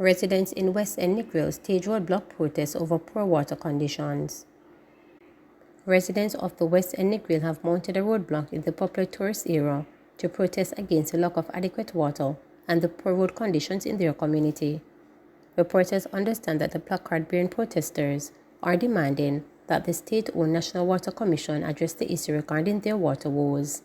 Residents in West End Negril stage roadblock protests over poor water conditions. Residents of the West End Negril have mounted a roadblock in the popular tourist area to protest against the lack of adequate water and the poor road conditions in their community. Reporters understand that the placard-bearing protesters are demanding that the state-owned National Water Commission address the issue regarding their water woes.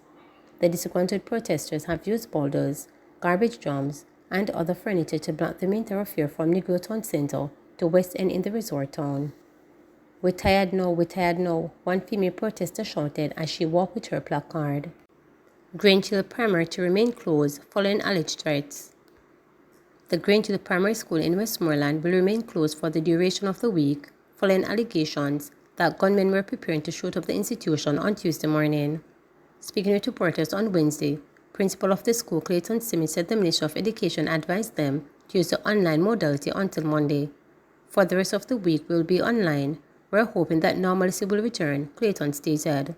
The disgruntled protesters have used boulders, garbage drums, and other furniture to block the main thoroughfare from Negril Town Centre to West End in the resort town. "We're tired now, one female protester shouted as she walked with her placard. Grange Hill Primary to remain closed following alleged threats. The Grange Hill Primary School in Westmoreland will remain closed for the duration of the week following allegations that gunmen were preparing to shoot up the institution on Tuesday morning. Speaking with reporters on Wednesday, Principal of the school Clayton Simmons said the Ministry of Education advised them to use the online modality until Monday. "For the rest of the week we will be online. We're hoping that normalcy will return," Clayton stated.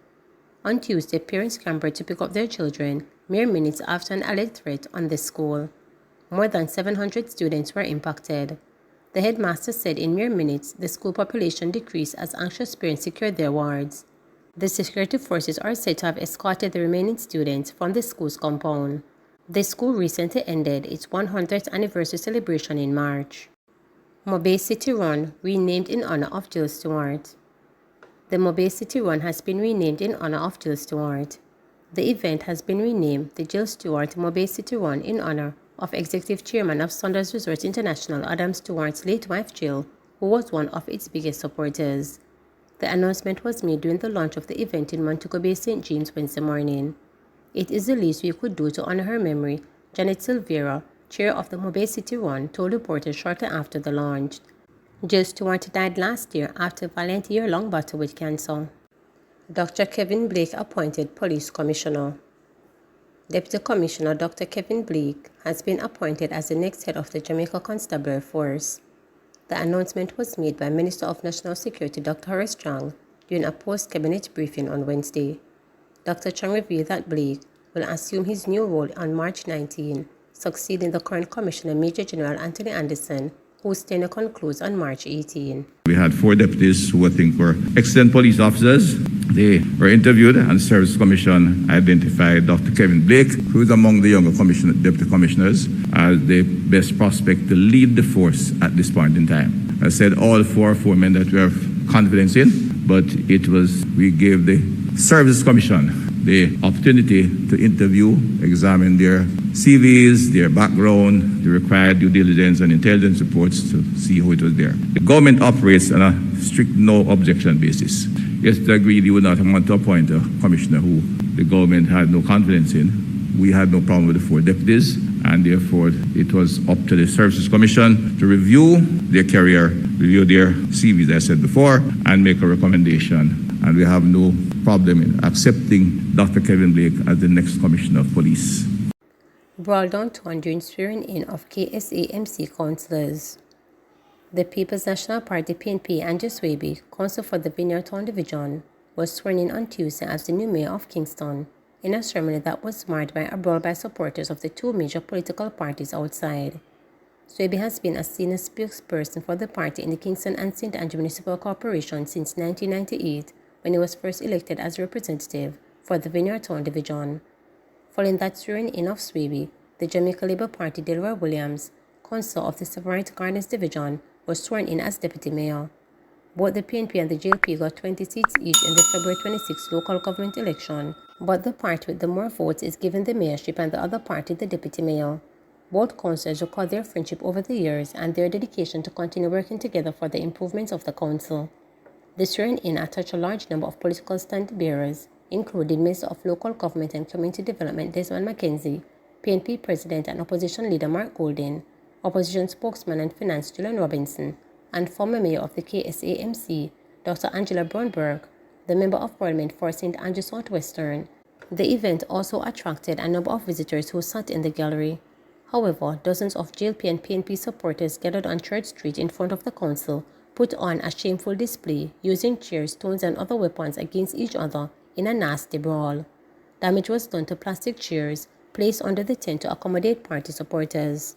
On Tuesday, parents scampered to pick up their children mere minutes after an alleged threat on the school. More than 700 students were impacted. The headmaster said in mere minutes the school population decreased as anxious parents secured their wards. The security forces are said to have escorted the remaining students from the school's compound. The school recently ended its 100th anniversary celebration in March. Mobay City Run renamed in honor of Jill Stewart. The Mobay City Run has been renamed in honor of Jill Stewart. The event has been renamed the Jill Stewart Mobay City Run in honor of Executive Chairman of Saunders Resort International Adam Stewart's late wife Jill, who was one of its biggest supporters. The announcement was made during the launch of the event in Montego Bay, St. James Wednesday morning. "It is the least we could do to honor her memory," Janet Silvera, chair of the Mobay City Run, told reporters shortly after the launch. Jill Stewart died last year after a violent year-long battle with cancer. Dr. Kevin Blake appointed police commissioner. Deputy Commissioner Dr. Kevin Blake has been appointed as the next head of the Jamaica Constabulary Force. The announcement was made by Minister of National Security Dr. Horace Strang during a post-cabinet briefing on Wednesday. Dr. Strang revealed that Blake will assume his new role on March 19, succeeding the current Commissioner Major General Anthony Anderson, whose tenure concludes on March 18. We had 4 deputies who I think were excellent police officers. They were interviewed and the Service Commission identified Dr. Kevin Blake, who is among the younger deputy commissioners, as the best prospect to lead the force at this point in time. I said all 4 men that we have confidence in, but we gave the Service Commission the opportunity to interview, examine their CVs, their background, the required due diligence and intelligence reports to see who it was there. The government operates on a strict no objection basis. Yes, they agreed you would not want to appoint a commissioner who the government had no confidence in. We had no problem with the 4 deputies, and therefore it was up to the Services Commission to review their career, review their CVs, as I said before, and make a recommendation. And we have no problem in accepting Dr. Kevin Blake as the next Commissioner of Police. Brawl downtown during swearing-in of KSAMC councillors. The People's National Party PNP Andrew Swaby, councillor for the Vineyard Town Division, was sworn in on Tuesday as the new Mayor of Kingston, in a ceremony that was marred by a brawl by supporters of the 2 major political parties outside. Swaby has been a senior spokesperson for the party in the Kingston and St. Andrew Municipal Corporation since 1998, when he was first elected as representative for the Vineyard Town Division. Following that swearing-in of Swaby, the Jamaica Labour Party Delroy Williams, councillor of the Separate Gardens Division, was sworn in as deputy mayor. Both the PNP and the JLP got 20 seats each in the February 26 local government election, but the party with the more votes is given the mayorship and the other party the deputy mayor. Both councillors recall their friendship over the years and their dedication to continue working together for the improvements of the council. The swearing-in attached a large number of political stand-bearers, including Minister of Local Government and Community Development Desmond McKenzie, PNP President and Opposition Leader Mark Golding, Opposition Spokesman and Finance Julian Robinson, and former Mayor of the KSAMC, Dr. Angela Brownberg, the Member of Parliament for St. Andrew Southwestern. The event also attracted a number of visitors who sat in the gallery. However, dozens of JLP and PNP supporters gathered on Church Street in front of the council put on a shameful display, using chairs, stones, and other weapons against each other in a nasty brawl. Damage was done to plastic chairs placed under the tent to accommodate party supporters.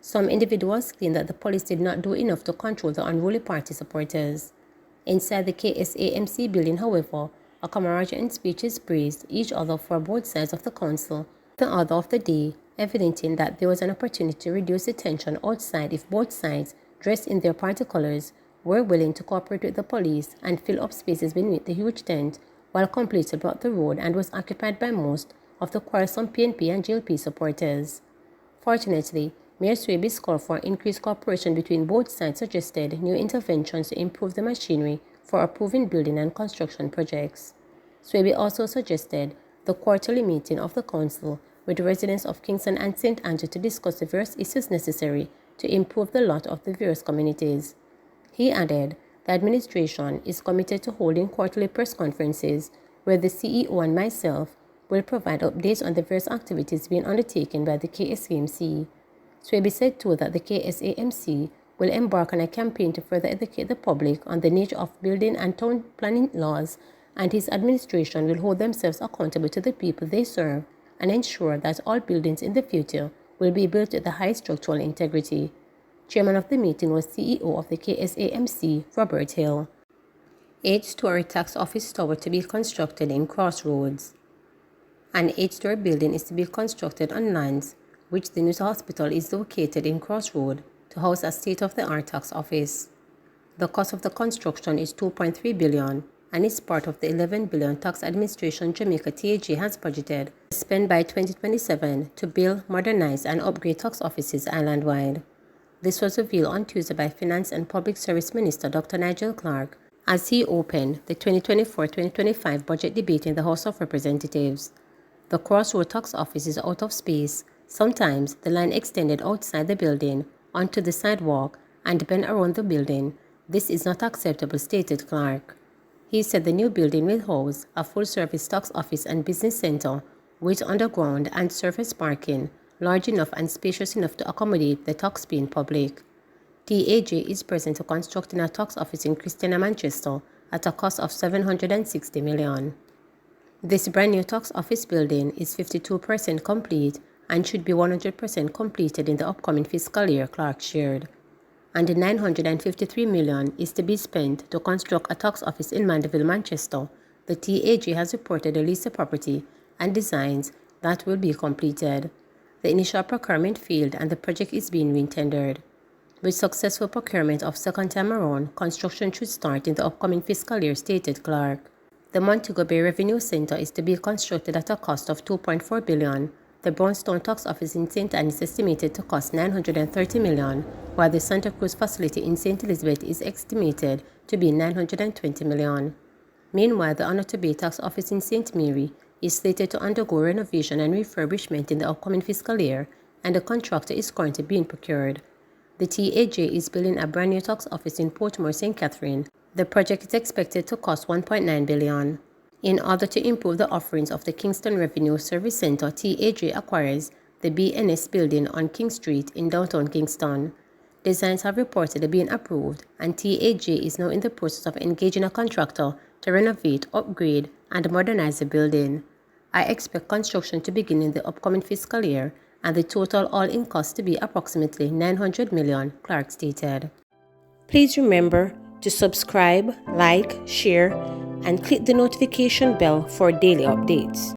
Some individuals claimed that the police did not do enough to control the unruly party supporters. Inside the KSAMC building, however, a camaraderie and speeches praised each other for both sides of the council the order of the day, evidencing that there was an opportunity to reduce the tension outside if both sides, dressed in their party colors, were willing to cooperate with the police and fill up spaces beneath the huge tent, while completely blocked the road and was occupied by most of the quarrelsome PNP and JLP supporters. Fortunately, Mayor Swaby's call for increased cooperation between both sides suggested new interventions to improve the machinery for approving building and construction projects. Swaby also suggested the quarterly meeting of the council with the residents of Kingston and St. Andrew to discuss the various issues necessary to improve the lot of the various communities. He added the administration is committed to holding quarterly press conferences where the CEO and myself will provide updates on the various activities being undertaken by the KSAMC. Swaby said too that the KSAMC will embark on a campaign to further educate the public on the nature of building and town planning laws, and his administration will hold themselves accountable to the people they serve and ensure that all buildings in the future will be built with the highest structural integrity. Chairman of the meeting was CEO of the KSAMC, Robert Hill. 8-story tax office tower to be constructed in Crossroads. An 8-story building is to be constructed on lands which the new hospital is located in Crossroads to house a state-of-the-art tax office. The cost of the construction is $2.3 billion and is part of the $11 billion Tax Administration Jamaica TAG has budgeted to spend by 2027 to build, modernize, and upgrade tax offices island-wide. This was revealed on Tuesday by Finance and Public Service Minister Dr. Nigel Clark as he opened the 2024-2025 budget debate in the House of Representatives. The Crossroad tax office is out of space. Sometimes the line extended outside the building onto the sidewalk and bent around the building. This is not acceptable, stated Clark. He said the new building will house a full-service tax office and business center with underground and surface parking, large enough and spacious enough to accommodate the tax-paying public. TAG is presently constructing a tax office in Christiana, Manchester at a cost of $760 million. This brand new tax office building is 52% complete and should be 100% completed in the upcoming fiscal year, Clark shared. And the $953 million is to be spent to construct a tax office in Mandeville, Manchester. The TAG has reported a lease of property and designs that will be completed. The initial procurement failed and the project is being re-tendered. With successful procurement of second time around, construction should start in the upcoming fiscal year, stated Clark. The Montego Bay Revenue Center is to be constructed at a cost of $2.4 billion. The Brownstone Tax Office in St. Anne is estimated to cost $930 million, while the Santa Cruz facility in St. Elizabeth is estimated to be $920 million. Meanwhile, the Honor to Bay Tax Office in St. Mary is slated to undergo renovation and refurbishment in the upcoming fiscal year, and the contractor is currently being procured. The TAG is building a brand new tax office in Portmore, St. Catherine. The project is expected to cost $1.9 billion. In order to improve the offerings of the Kingston Revenue Service Center, TAG acquires the BNS building on King Street in downtown Kingston. Designs have reportedly been approved, and TAG is now in the process of engaging a contractor to renovate, upgrade, and modernize the building. I expect construction to begin in the upcoming fiscal year, and the total all-in cost to be approximately $900 million, Clark stated. Please remember to subscribe, like, share, and click the notification bell for daily updates.